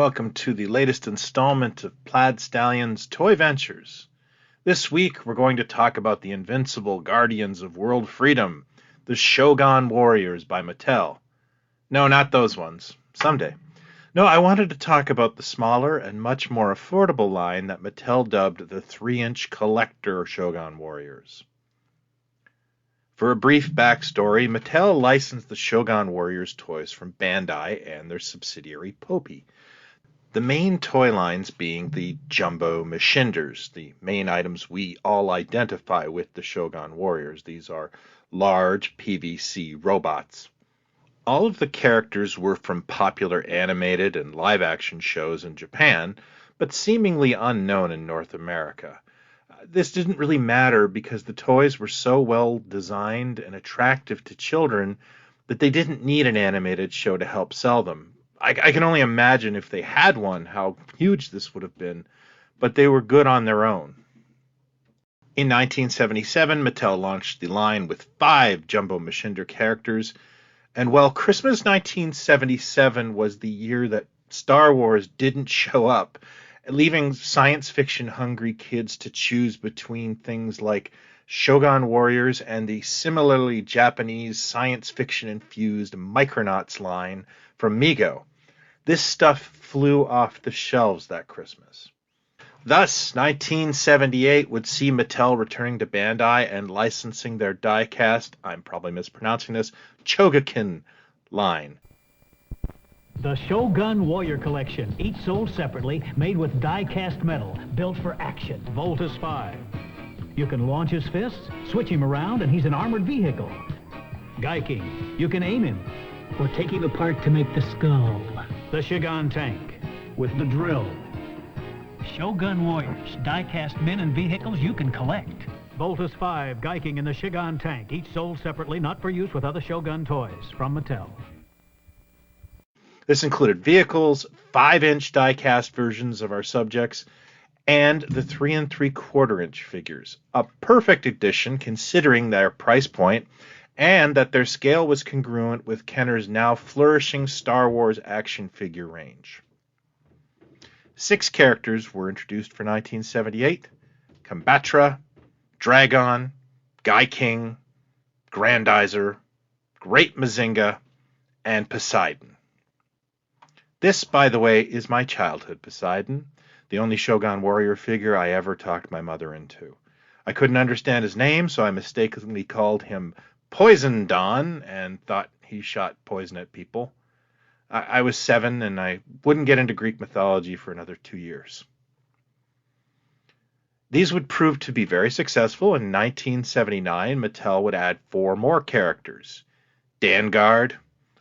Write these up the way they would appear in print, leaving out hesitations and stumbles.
welcome to the latest installment of Plaid Stallions Toy Ventures. This week, we're going to talk about the invincible guardians of world freedom, the Shogun Warriors by Mattel. No, not those ones. Someday. No, I wanted to talk about the smaller and much more affordable line that Mattel dubbed the 3-inch collector Shogun Warriors. For a brief backstory, Mattel licensed the Shogun Warriors toys from Bandai and their subsidiary Popey. The main toy lines being the Jumbo Machinders, the main items we all identify with the Shogun Warriors. These are large PVC robots. All of the characters were from popular animated and live-action shows in Japan, but seemingly unknown in North America. This didn't really matter because the toys were so well designed and attractive to children that they didn't need an animated show to help sell them. I can only imagine if they had one how huge this would have been, but they were good on their own. In 1977, Mattel launched the line with 5 Jumbo Machinder characters, and while Christmas 1977 was the year that Star Wars didn't show up, leaving science fiction hungry kids to choose between things like Shogun Warriors and the similarly Japanese science fiction infused Micronauts line from Mego. This stuff flew off the shelves that Christmas. Thus, 1978 would see Mattel returning to Bandai and licensing their die-cast, I'm probably mispronouncing this, Chogokin line. The Shogun Warrior Collection, each sold separately, made with die-cast metal, built for action. Voltus 5. You can launch his fists, switch him around, and he's an armored vehicle. Gaiking, you can aim him, or take him apart to make the skull. The Shogun Tank, with the drill. Shogun Warriors, die-cast men and vehicles you can collect. Voltus 5, Gaiking, and the Shogun Tank, each sold separately, not for use with other Shogun toys, from Mattel. This included vehicles, 5-inch die-cast versions of our subjects, and the 3 3/4-inch figures. A perfect addition considering their price point and that their scale was congruent with Kenner's now flourishing Star Wars action figure range. 6 characters were introduced for 1978: Combatra, Dragon, Gaiking, Grandizer, Great Mazinga, and Poseidon. This, by the way, is my childhood Poseidon, the only Shogun Warrior figure I ever talked my mother into. I couldn't understand his name, so I mistakenly called him Poison Dawn and thought he shot poison at people. I was 7, and I wouldn't get into Greek mythology for another 2 years. These would prove to be very successful. In 1979, Mattel would add 4 more characters: Danguard,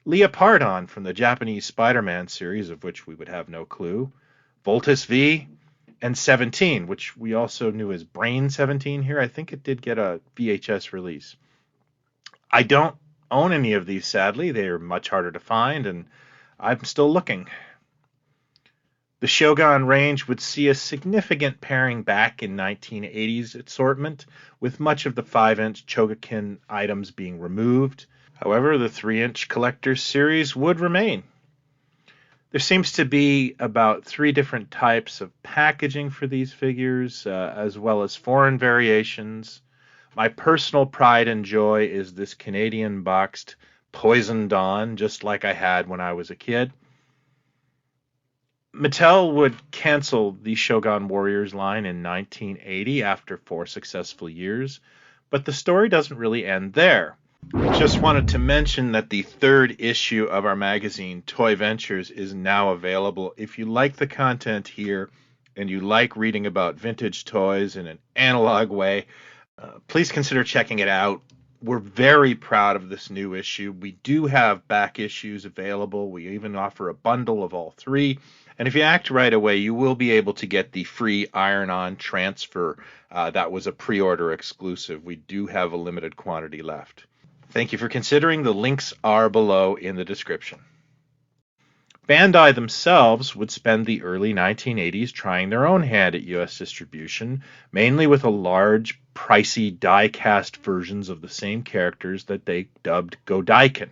Leopardon from the Japanese Spider-Man series, of which we would have no clue, Voltus V, and 17, which we also knew as Brain 17 here. I think it did get a VHS release. I don't own any of these, sadly. They are much harder to find, and I'm still looking. The Shogun range would see a significant paring back in 1980s assortment, with much of the 5-inch Chogokin items being removed. However, the 3-inch collector's series would remain. There seems to be about 3 different types of packaging for these figures, as well as foreign variations. My personal pride and joy is this Canadian boxed Poison Dawn, just like I had when I was a kid. Mattel would cancel the Shogun Warriors line in 1980 after 4 successful years, but the story doesn't really end there. I just wanted to mention that the 3rd issue of our magazine, Toy Ventures, is now available. If you like the content here and you like reading about vintage toys in an analog way, please consider checking it out. We're very proud of this new issue. We do have back issues available. We even offer a bundle of all 3. And if you act right away, you will be able to get the free iron-on transfer. That was a pre-order exclusive. We do have a limited quantity left. Thank you for considering. The links are below in the description. Bandai themselves would spend the early 1980s trying their own hand at U.S. distribution, mainly with a large, pricey die-cast versions of the same characters that they dubbed Godaiken.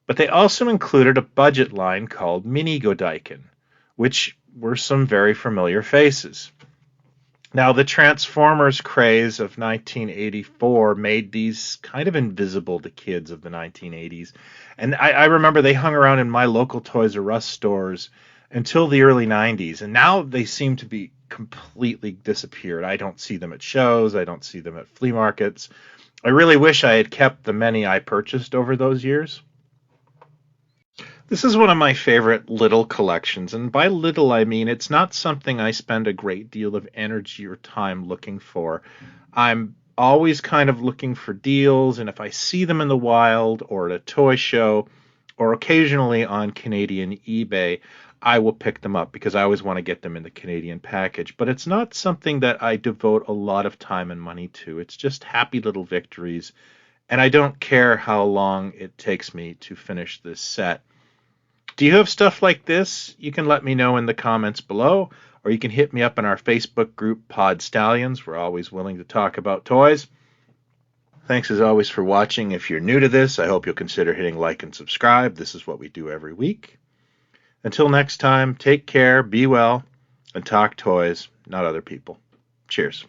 But they also included a budget line called Mini Godaiken, which were some very familiar faces. Now, the Transformers craze of 1984 made these kind of invisible to kids of the 1980s. And I remember they hung around in my local Toys R Us stores until the early 90s. And now they seem to be completely disappeared. I don't see them at shows. I don't see them at flea markets. I really wish I had kept the many I purchased over those years. This is one of my favorite little collections, and by little I mean it's not something I spend a great deal of energy or time looking for. I'm always kind of looking for deals, and if I see them in the wild or at a toy show or occasionally on Canadian eBay, I will pick them up because I always want to get them in the Canadian package. But it's not something that I devote a lot of time and money to. It's just happy little victories, and I don't care how long it takes me to finish this set. Do you have stuff like this? You can let me know in the comments below, or you can hit me up in our Facebook group, Pod Stallions. We're always willing to talk about toys. Thanks as always for watching. If you're new to this, I hope you'll consider hitting like and subscribe. This is what we do every week. Until next time, take care, be well, and talk toys, not other people. Cheers.